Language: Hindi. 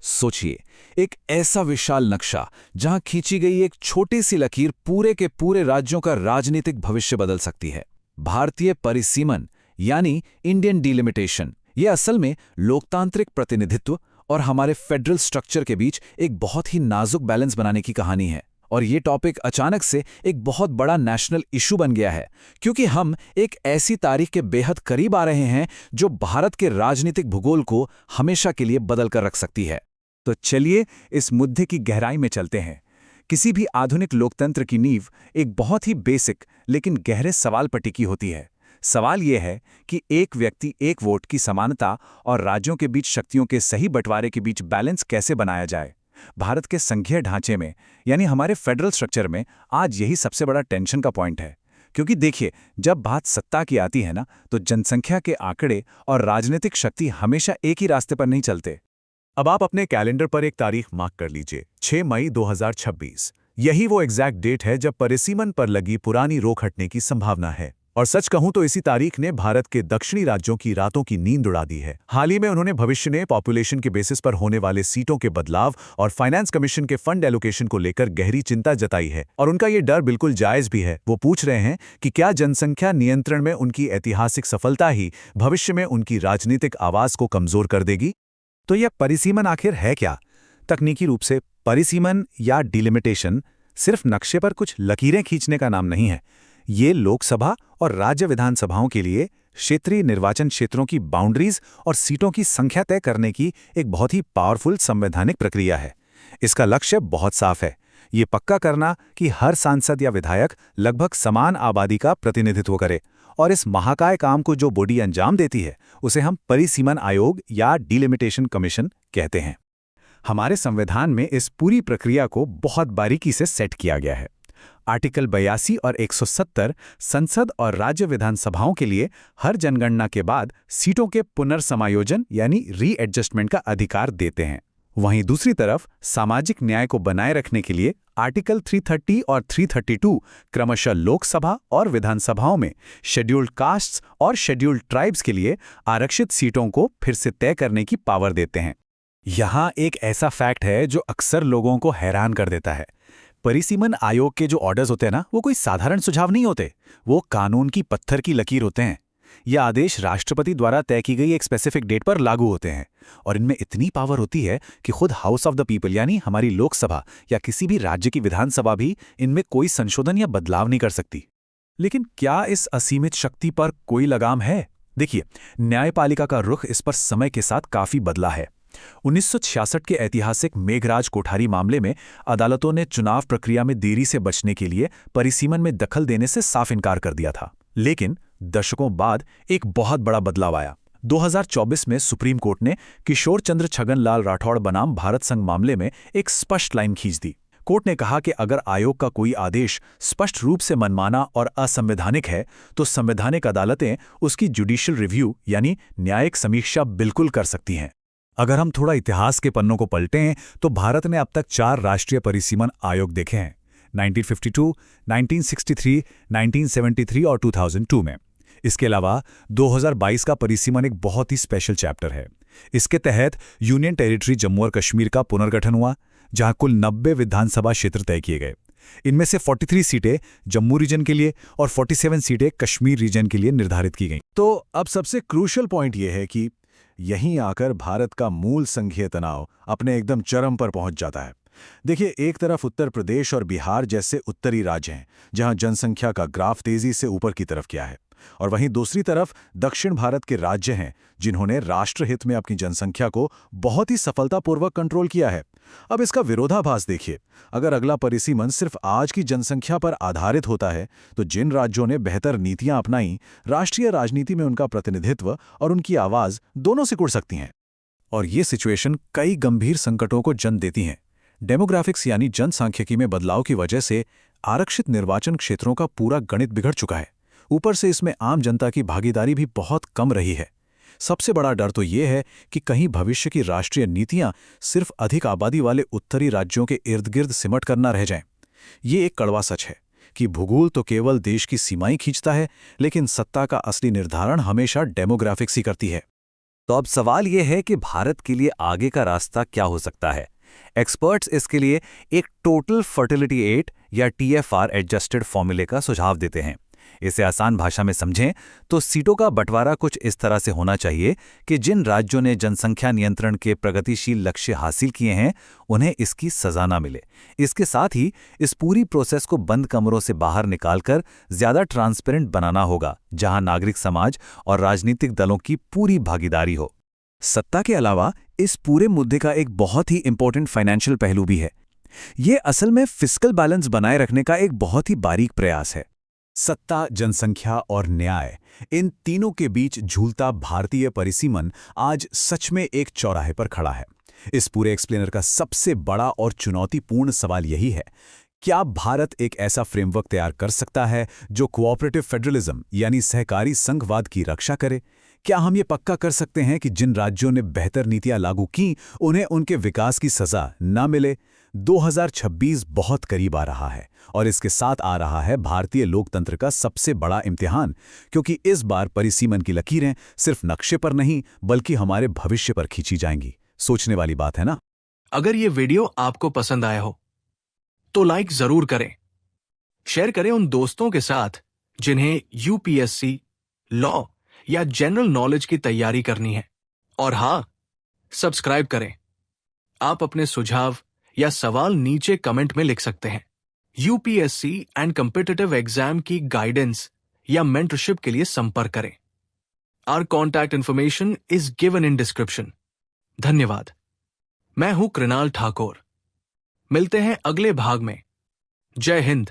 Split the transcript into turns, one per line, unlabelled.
सोचिए, एक ऐसा विशाल नक्शा जहां खींची गई एक छोटी सी लकीर पूरे के पूरे राज्यों का राजनीतिक भविष्य बदल सकती है। भारतीय परिसीमन यानी इंडियन डिलिमिटेशन, ये असल में लोकतांत्रिक प्रतिनिधित्व और हमारे फेडरल स्ट्रक्चर के बीच एक बहुत ही नाजुक बैलेंस बनाने की कहानी है। और ये टॉपिक अचानक से एक बहुत बड़ा नेशनल इशू बन गया है, क्योंकि हम एक ऐसी तारीख के बेहद करीब आ रहे हैं जो भारत के राजनीतिक भूगोल को हमेशा के लिए बदल कर रख सकती है।
तो चलिए इस मुद्दे की गहराई में चलते हैं। किसी भी आधुनिक लोकतंत्र की नींव एक बहुत ही बेसिक लेकिन गहरे सवाल पर टिकी होती है। सवाल यह है कि एक व्यक्ति एक वोट की समानता और राज्यों के बीच शक्तियों के सही बंटवारे के बीच बैलेंस कैसे बनाया जाए। भारत के संघीय ढांचे में यानी हमारे फेडरल स्ट्रक्चर में आज यही सबसे बड़ा टेंशन का पॉइंट है। क्योंकि देखिए, जब बात सत्ता की आती है ना, तो जनसंख्या के आंकड़े और राजनीतिक शक्ति हमेशा एक ही रास्ते पर नहीं चलते। अब आप अपने कैलेंडर पर एक तारीख मार्क कर लीजिए, 6 मई 2026। यही वो एग्जैक्ट डेट है जब परिसीमन पर लगी पुरानी रोक हटने की संभावना है। और सच कहूं तो इसी तारीख ने भारत के दक्षिणी राज्यों की रातों की नींद उड़ा दी है। हाल ही में उन्होंने भविष्य में पॉपुलेशन के बेसिस पर होने वाले सीटों के बदलाव और फाइनेंस कमीशन के फंड एलोकेशन को लेकर गहरी चिंता जताई है। और उनका ये डर बिल्कुल जायज भी है। वो पूछ रहे हैं कि क्या जनसंख्या नियंत्रण में उनकी ऐतिहासिक सफलता ही भविष्य में उनकी राजनीतिक आवाज को कमजोर कर देगी। तो यह परिसीमन आखिर है क्या? तकनीकी रूप से परिसीमन या डिलिमिटेशन सिर्फ नक्शे पर कुछ लकीरें खींचने का नाम नहीं है। ये लोकसभा और राज्य विधानसभाओं के लिए क्षेत्रीय निर्वाचन क्षेत्रों की बाउंड्रीज और सीटों की संख्या तय करने की एक बहुत ही पावरफुल संवैधानिक प्रक्रिया है। इसका लक्ष्य बहुत साफ है, ये पक्का करना कि हर सांसद या विधायक लगभग समान आबादी का प्रतिनिधित्व करे। और इस महाकाय काम को जो बॉडी अंजाम देती है, उसे हम परिसीमन आयोग या डिलिमिटेशन कमीशन कहते हैं। हमारे संविधान में इस पूरी प्रक्रिया को बहुत बारीकी से सेट किया गया है। आर्टिकल 82 और 170 संसद और राज्य विधानसभाओं के लिए हर जनगणना के बाद सीटों के पुनर्समायोजन यानी रीएडजस्टमेंट का अधिकार देते हैं। वहीं दूसरी तरफ सामाजिक न्याय को बनाए रखने के लिए आर्टिकल 330 और 332 क्रमशः लोकसभा और विधानसभाओं में शेड्यूल्ड कास्ट्स और शेड्यूल्ड ट्राइब्स के लिए आरक्षित सीटों को फिर से तय करने की पावर देते हैं। यहाँ एक ऐसा फैक्ट है जो अक्सर लोगों को हैरान कर देता है। परिसीमन आयोग के जो ऑर्डर्स होते हैं ना, वो कोई साधारण सुझाव नहीं होते। वो कानून की पत्थर की लकीर होते हैं। ये आदेश राष्ट्रपति द्वारा तय की गई एक स्पेसिफिक डेट पर लागू होते हैं। और इनमें इतनी पावर होती है कि खुद हाउस ऑफ द पीपल यानी हमारी लोकसभा या किसी भी राज्य की विधानसभा भी इनमें कोई संशोधन या बदलाव नहीं कर सकती। लेकिन क्या इस असीमित शक्ति पर कोई लगाम है? देखिए, न्यायपालिका का रुख इस पर समय के साथ काफी बदला है। 1966 के ऐतिहासिक मेघराज कोठारी मामले में अदालतों ने चुनाव प्रक्रिया में देरी से बचने के लिए परिसीमन में दखल देने से साफ इनकार कर दिया था। लेकिन दशकों बाद एक बहुत बड़ा बदलाव आया। 2024 में सुप्रीम कोर्ट ने किशोर चंद्र छगनलाल राठौड़ बनाम भारत संघ मामले में एक स्पष्ट लाइन खींच दी। कोर्ट ने कहा कि अगर आयोग का कोई आदेश स्पष्ट रूप से मनमाना और असंवैधानिक है, तो संवैधानिक अदालतें उसकी जुडिशियल रिव्यू यानी न्यायिक समीक्षा बिल्कुल कर सकती हैं। अगर हम थोड़ा इतिहास के पन्नों को पलटें तो भारत ने अब तक 4 राष्ट्रीय परिसीमन आयोग देखे हैं, 1952, 1963, 1973 और 2002 में। इसके अलावा 2022 का परिसीमन एक बहुत ही स्पेशल चैप्टर है। इसके तहत यूनियन टेरिटरी जम्मू और कश्मीर का पुनर्गठन हुआ, जहां कुल 90 विधानसभा क्षेत्र तय किए गए। इनमें से 43 सीटें जम्मू रीजन के लिए और 47 सीटें कश्मीर रीजन के लिए निर्धारित की गईं।
तो अब सबसे क्रूशियल पॉइंट यह है कि यहीं आकर भारत का मूल संघीय तनाव अपने एकदम चरम पर पहुंच जाता है। देखिए, एक तरफ उत्तर प्रदेश और बिहार जैसे उत्तरी राज्य हैं, जहां जनसंख्या का ग्राफ तेजी से ऊपर की तरफ गया है, और वहीं दूसरी तरफ दक्षिण भारत के राज्य हैं जिन्होंने राष्ट्रहित में अपनी जनसंख्या को बहुत ही सफलतापूर्वक कंट्रोल किया है। अब इसका विरोधाभास देखिए। अगर अगला परिसीमन सिर्फ आज की जनसंख्या पर आधारित होता है, तो जिन राज्यों ने बेहतर नीतियां अपनाई, राष्ट्रीय राजनीति में उनका प्रतिनिधित्व और उनकी आवाज दोनों सिकुड़ सकती हैं। और ये सिचुएशन कई गंभीर संकटों को जन्म देती हैं। डेमोग्राफिक्स यानी जनसांख्यिकी में बदलाव की वजह से आरक्षित निर्वाचन क्षेत्रों का पूरा गणित बिगड़ चुका है। ऊपर से इसमें आम जनता की भागीदारी भी बहुत कम रही है। सबसे बड़ा डर तो ये है कि कहीं भविष्य की राष्ट्रीय नीतियां सिर्फ अधिक आबादी वाले उत्तरी राज्यों के इर्द गिर्द सिमट कर न रह जाएं। ये एक कड़वा सच है कि भूगोल तो केवल देश की सीमाएं खींचता है, लेकिन सत्ता का असली निर्धारण हमेशा डेमोग्राफिक्स ही करती है।
तो अब सवाल यह है कि भारत के लिए आगे का रास्ता क्या हो सकता है। एक्सपर्ट्स इसके लिए एक टोटल फर्टिलिटी एट या TFR एडजस्टेड फॉर्मूले का सुझाव देते हैं। इसे आसान भाषा में समझें तो सीटों का बंटवारा कुछ इस तरह से होना चाहिए कि जिन राज्यों ने जनसंख्या नियंत्रण के प्रगतिशील लक्ष्य हासिल किए हैं उन्हें इसकी सजा ना मिले। इसके साथ ही इस पूरी प्रोसेस को बंद कमरों से बाहर निकालकर ज्यादा ट्रांसपेरेंट बनाना होगा, जहां नागरिक समाज और राजनीतिक दलों की पूरी भागीदारी हो। सत्ता के अलावा इस पूरे मुद्दे का एक बहुत ही इंपॉर्टेंट फाइनेंशियल पहलू भी है। ये असल में फिस्कल बैलेंस बनाए रखने का एक बहुत ही बारीक प्रयास है।
सत्ता, जनसंख्या और न्याय, इन तीनों के बीच झूलता भारतीय परिसीमन आज सच में एक चौराहे पर खड़ा है। इस पूरे एक्सप्लेनर का सबसे बड़ा और चुनौतीपूर्ण सवाल यही है, क्या भारत एक ऐसा फ्रेमवर्क तैयार कर सकता है जो कोऑपरेटिव फेडरलिज्म यानी सहकारी संघवाद की रक्षा करे? क्या हम ये पक्का कर सकते हैं कि जिन राज्यों ने बेहतर नीतियां लागू की उन्हें उनके विकास की सजा न मिले? 2026 बहुत करीब आ रहा है और इसके साथ आ रहा है भारतीय लोकतंत्र का सबसे बड़ा इम्तिहान, क्योंकि इस बार परिसीमन की लकीरें सिर्फ नक्शे पर नहीं बल्कि हमारे भविष्य पर खींची जाएंगी। सोचने वाली बात है ना?
अगर ये वीडियो आपको पसंद आया हो तो लाइक जरूर करें, शेयर करें उन दोस्तों के साथ जिन्हें UPSC, लॉ या जनरल नॉलेज की तैयारी करनी है। और हाँ, सब्सक्राइब करें। आप अपने सुझाव या सवाल नीचे कमेंट में लिख सकते हैं। UPSC एंड कॉम्पिटिटिव एग्जाम की गाइडेंस या मेंटरशिप के लिए संपर्क करें। Our contact information is given in description. धन्यवाद। मैं हूं कृणाल ठाकुर। मिलते हैं अगले भाग में। जय हिंद।